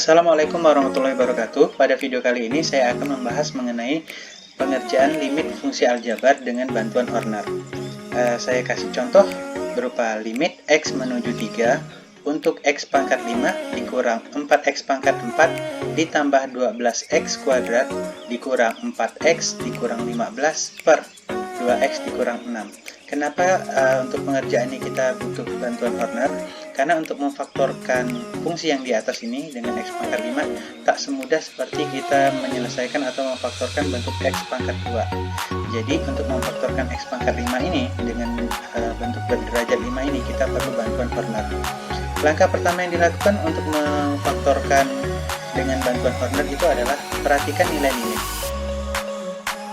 Assalamualaikum warahmatullahi wabarakatuh. Pada video kali ini saya akan membahas mengenai pengerjaan limit fungsi aljabar dengan bantuan Horner. Saya kasih contoh berupa limit X menuju 3 untuk X pangkat 5 dikurang 4X pangkat 4 ditambah 12X kuadrat dikurang 4X dikurang 15 per 2X dikurang 6. Kenapa untuk pengerjaan ini kita butuh bantuan Horner? Karena untuk memfaktorkan fungsi yang di atas ini dengan X pangkat 5 tak semudah seperti kita menyelesaikan atau memfaktorkan bentuk X pangkat 2. Jadi untuk memfaktorkan X pangkat 5 ini dengan bentuk berderajat 5 ini kita perlu bantuan Horner. Langkah pertama yang dilakukan untuk memfaktorkan dengan bantuan Horner itu adalah perhatikan nilai limit.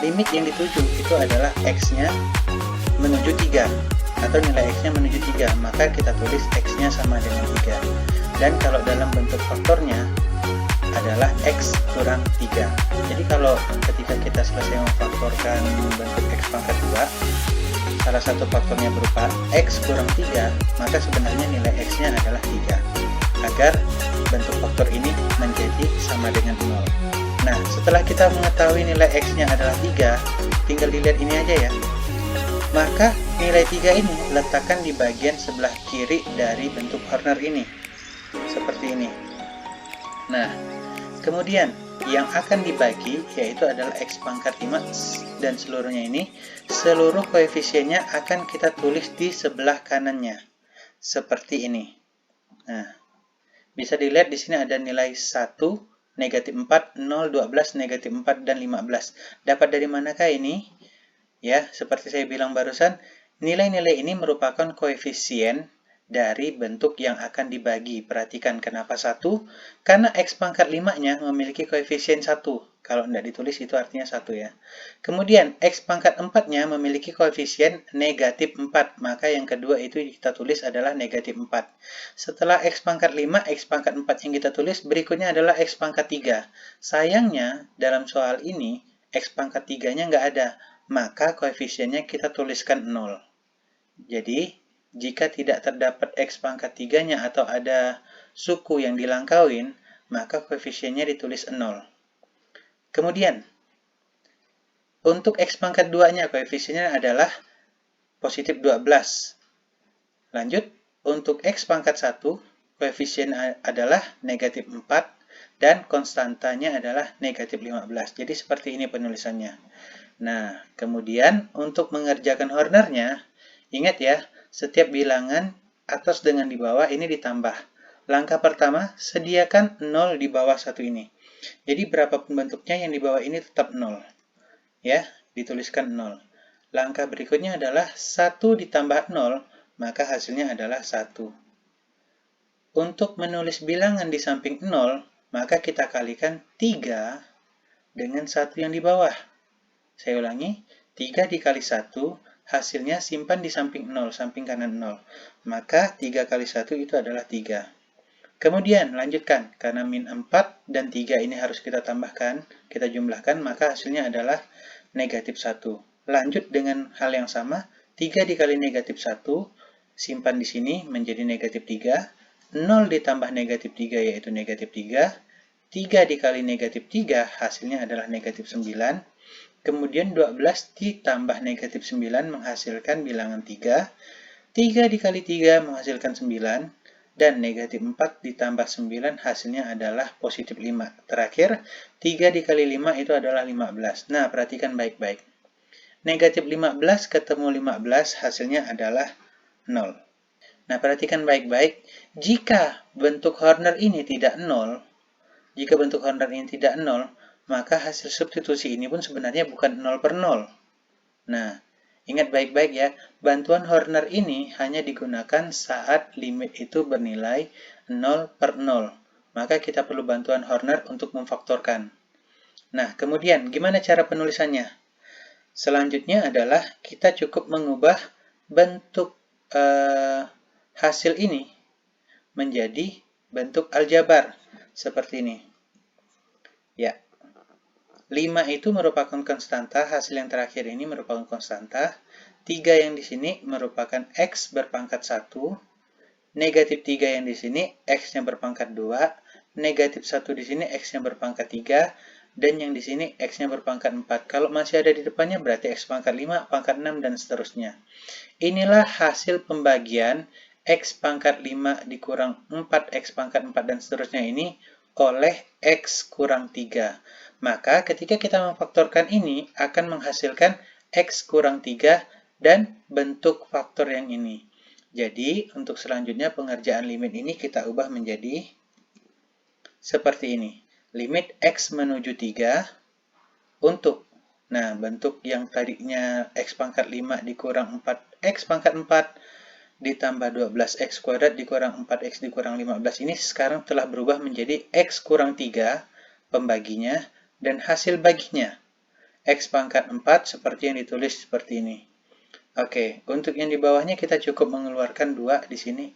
Limit yang dituju itu adalah X-nya menuju 3 atau nilai X-nya menuju 3, maka kita tulis X-nya sama dengan 3. Dan kalau dalam bentuk faktornya adalah X kurang 3. Jadi kalau ketika kita selesai memfaktorkan bentuk X pangkat 2, salah satu faktornya berupa X kurang 3, maka sebenarnya nilai X-nya adalah 3. Agar bentuk faktor ini menjadi sama dengan 0. Nah, setelah kita mengetahui nilai X-nya adalah 3, tinggal dilihat ini aja ya. Maka nilai 3 ini letakkan di bagian sebelah kiri dari bentuk Horner ini. Seperti ini. Nah, kemudian yang akan dibagi yaitu adalah X pangkat 5 dan seluruhnya ini. Seluruh koefisiennya akan kita tulis di sebelah kanannya. Seperti ini. Nah, bisa dilihat di sini ada nilai 1, negatif 4, 0, 12, negatif 4, dan 15. Dapat dari manakah ini? Ya, seperti saya bilang barusan, nilai-nilai ini merupakan koefisien dari bentuk yang akan dibagi. Perhatikan kenapa 1? Karena X pangkat 5-nya memiliki koefisien 1. Kalau tidak ditulis itu artinya 1 ya. Kemudian X pangkat 4-nya memiliki koefisien negatif 4. Maka yang kedua itu kita tulis adalah negatif 4. Setelah X pangkat 5, X pangkat 4 yang kita tulis, berikutnya adalah X pangkat 3. Sayangnya, dalam soal ini, X pangkat 3-nya nggak ada. Maka koefisiennya kita tuliskan 0. Jadi, jika tidak terdapat X pangkat 3-nya atau ada suku yang dilangkauin, maka koefisiennya ditulis 0. Kemudian, untuk X pangkat 2-nya koefisiennya adalah positif 12. Lanjut, untuk X pangkat 1, koefisien adalah negatif 4 dan konstantanya adalah negatif 15. Jadi seperti ini penulisannya. Nah, kemudian untuk mengerjakan Hornernya, ingat ya, setiap bilangan atas dengan di bawah ini ditambah. Langkah pertama, sediakan 0 di bawah 1 ini. Jadi berapapun bentuknya yang di bawah ini tetap 0. Ya, dituliskan 0. Langkah berikutnya adalah 1 ditambah 0, maka hasilnya adalah 1. Untuk menulis bilangan di samping 0, maka kita kalikan 3 dengan 1 yang di bawah. Saya ulangi, 3 dikali 1, hasilnya simpan di samping 0, samping kanan 0. Maka 3 kali 1 itu adalah 3. Kemudian, lanjutkan. Karena min 4 dan 3 ini harus kita tambahkan, kita jumlahkan, maka hasilnya adalah negatif 1. Lanjut dengan hal yang sama, 3 dikali negatif 1, simpan di sini menjadi negatif 3. 0 ditambah negatif 3 yaitu negatif 3. 3 dikali negatif 3, hasilnya adalah negatif 9. Kemudian 12 ditambah negatif 9 menghasilkan bilangan 3. 3 dikali 3 menghasilkan 9. Dan negatif 4 ditambah 9 hasilnya adalah positif 5. Terakhir, 3 dikali 5 itu adalah 15. Nah, perhatikan baik-baik. Negatif 15 ketemu 15 hasilnya adalah 0. Nah, perhatikan baik-baik. Jika bentuk Horner ini tidak 0, maka hasil substitusi ini pun sebenarnya bukan 0 per 0. Nah, ingat baik-baik ya, bantuan Horner ini hanya digunakan saat limit itu bernilai 0 per 0. Maka kita perlu bantuan Horner untuk memfaktorkan. Nah, kemudian gimana cara penulisannya? Selanjutnya adalah kita cukup mengubah bentuk hasil ini menjadi bentuk aljabar seperti ini. Ya, 5 itu merupakan konstanta, hasil yang terakhir ini merupakan konstanta. 3 yang di sini merupakan X berpangkat 1. Negatif 3 yang di sini, X-nya berpangkat 2. negatif 1 di sini X-nya berpangkat 3, dan yang di sini X-nya berpangkat 4. Kalau masih ada di depannya berarti X pangkat 5, pangkat 6, dan seterusnya. Inilah hasil pembagian X pangkat 5 dikurang 4, X pangkat 4, dan seterusnya ini oleh X kurang 3. Maka ketika kita memfaktorkan ini akan menghasilkan X kurang 3 dan bentuk faktor yang ini. Jadi untuk selanjutnya pengerjaan limit ini kita ubah menjadi seperti ini. Limit X menuju 3 untuk, nah bentuk yang tadinya X pangkat 5 dikurang 4X pangkat 4 ditambah 12X kuadrat dikurang 4X dikurang 15 ini sekarang telah berubah menjadi X kurang 3 pembaginya dan hasil baginya X pangkat 4 seperti yang ditulis seperti ini. Oke, untuk yang di bawahnya kita cukup mengeluarkan 2 di sini.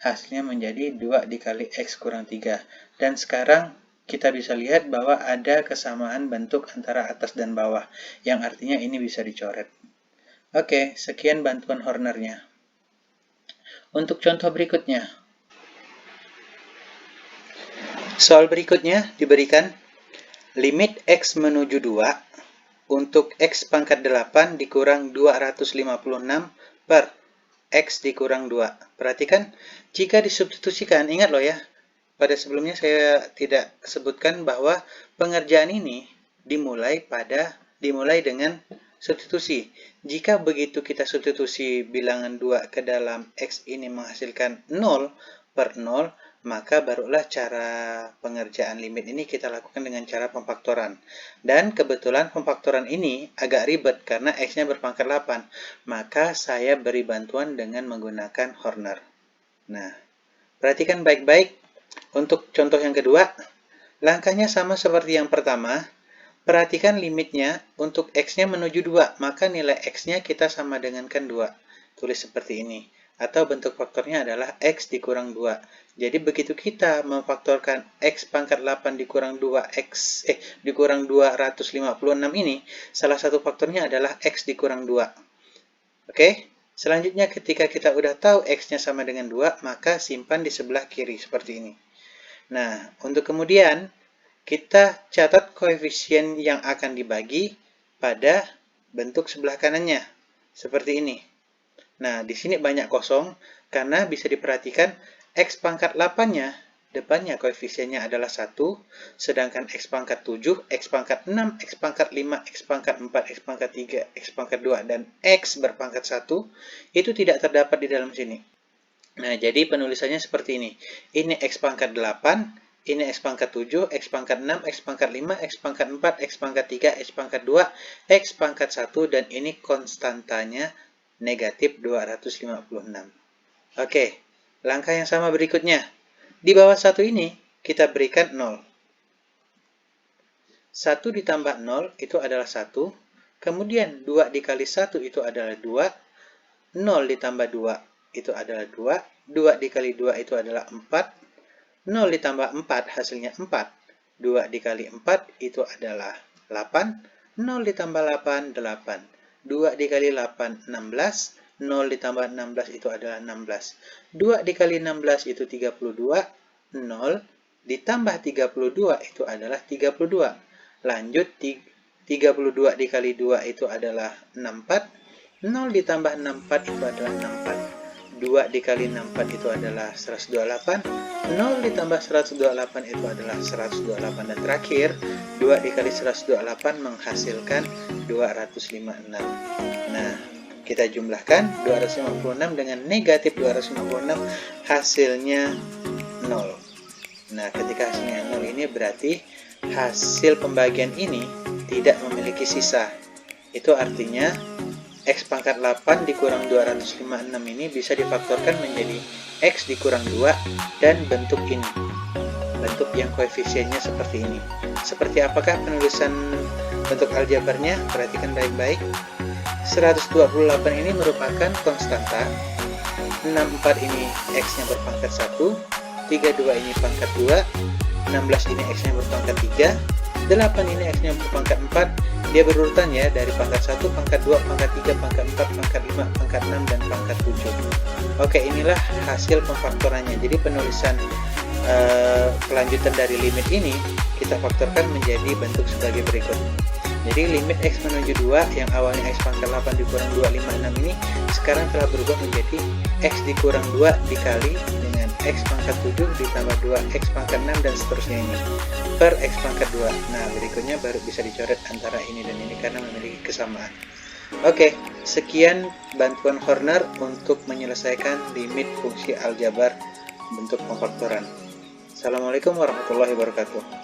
Hasilnya menjadi 2 dikali X kurang 3. Dan sekarang kita bisa lihat bahwa ada kesamaan bentuk antara atas dan bawah, yang artinya ini bisa dicoret. Oke, sekian bantuan Hornernya. Untuk contoh berikutnya. Soal berikutnya diberikan limit X menuju 2 untuk X pangkat 8 dikurang 256 per X dikurang 2. Perhatikan, jika disubstitusikan, ingat loh ya, pada sebelumnya saya tidak sebutkan bahwa pengerjaan ini dimulai dengan substitusi. Jika begitu kita substitusi bilangan 2 ke dalam X ini menghasilkan 0 per 0, maka barulah cara pengerjaan limit ini kita lakukan dengan cara pemfaktoran. Dan kebetulan pemfaktoran ini agak ribet karena X-nya berpangkat 8. Maka saya beri bantuan dengan menggunakan Horner. Nah, perhatikan baik-baik. Untuk contoh yang kedua, langkahnya sama seperti yang pertama. Perhatikan limitnya untuk X-nya menuju 2. Maka nilai X-nya kita sama dengankan 2. Tulis seperti ini. Atau bentuk faktornya adalah X dikurang 2. Jadi begitu kita memfaktorkan X pangkat 8 dikurang 2X dikurang 256 ini, salah satu faktornya adalah X dikurang 2. Oke, selanjutnya ketika kita udah tahu X-nya sama dengan 2, maka simpan di sebelah kiri seperti ini. Nah, untuk kemudian kita catat koefisien yang akan dibagi pada bentuk sebelah kanannya seperti ini. Nah, di sini banyak kosong karena bisa diperhatikan X pangkat 8-nya, depannya koefisiennya adalah 1, sedangkan X pangkat 7, X pangkat 6, X pangkat 5, X pangkat 4, X pangkat 3, X pangkat 2, dan X berpangkat 1, itu tidak terdapat di dalam sini. Nah, jadi penulisannya seperti ini. Ini X pangkat 8, ini X pangkat 7, X pangkat 6, X pangkat 5, X pangkat 4, X pangkat 3, X pangkat 2, X pangkat 1, dan ini konstantanya negatif 256. Oke, langkah yang sama berikutnya. Di bawah 1 ini, kita berikan 0. 1 ditambah 0 itu adalah 1. Kemudian 2 dikali 1 itu adalah 2. 0 ditambah 2 itu adalah 2. 2 dikali 2 itu adalah 4. 0 ditambah 4 hasilnya 4. 2 dikali 4 itu adalah 8. 0 ditambah 8, 8. 2 dikali 8, 16. 0 ditambah 16 itu adalah 16. 2 dikali 16 itu 32. 0 ditambah 32 itu adalah 32. Lanjut, 32 dikali 2 itu adalah 64. 0 ditambah 64 itu adalah 64. 2 dikali 64 itu adalah 128. 0 ditambah 128 itu adalah 128. Dan terakhir, 2 dikali 128 menghasilkan 256. Nah, kita jumlahkan 256 dengan negatif 256, hasilnya 0. Nah, ketika hasilnya 0 ini berarti hasil pembagian ini tidak memiliki sisa. Itu artinya X pangkat 8 dikurang 256 ini bisa difaktorkan menjadi X dikurang 2 dan bentuk ini. Bentuk yang koefisiennya seperti ini. Seperti apakah penulisan bentuk aljabarnya? Perhatikan baik-baik. 128 ini merupakan konstanta. 64 ini X-nya berpangkat 1. 32 ini pangkat 2. 16 ini X-nya berpangkat 3. 8 ini X-nya berpangkat 4. Dia berurutan ya, dari pangkat 1, pangkat 2, pangkat 3, pangkat 4, pangkat 5, pangkat 6, dan pangkat 7. Oke, inilah hasil pemfaktorannya. Jadi penulisan kelanjutan dari limit ini kita faktorkan menjadi bentuk sebagai berikut. Jadi limit X menuju 2 yang awalnya X pangkat 8 dikurang 2, 5, 6 ini sekarang telah berubah menjadi X dikurang 2 dikali dengan X pangkat 7 ditambah 2 X pangkat 6 dan seterusnya ini per X pangkat 2. Nah, berikutnya baru bisa dicoret antara ini dan ini karena memiliki kesamaan. Oke, sekian bantuan Horner untuk menyelesaikan limit fungsi aljabar bentuk pemfaktoran. Assalamualaikum warahmatullahi wabarakatuh.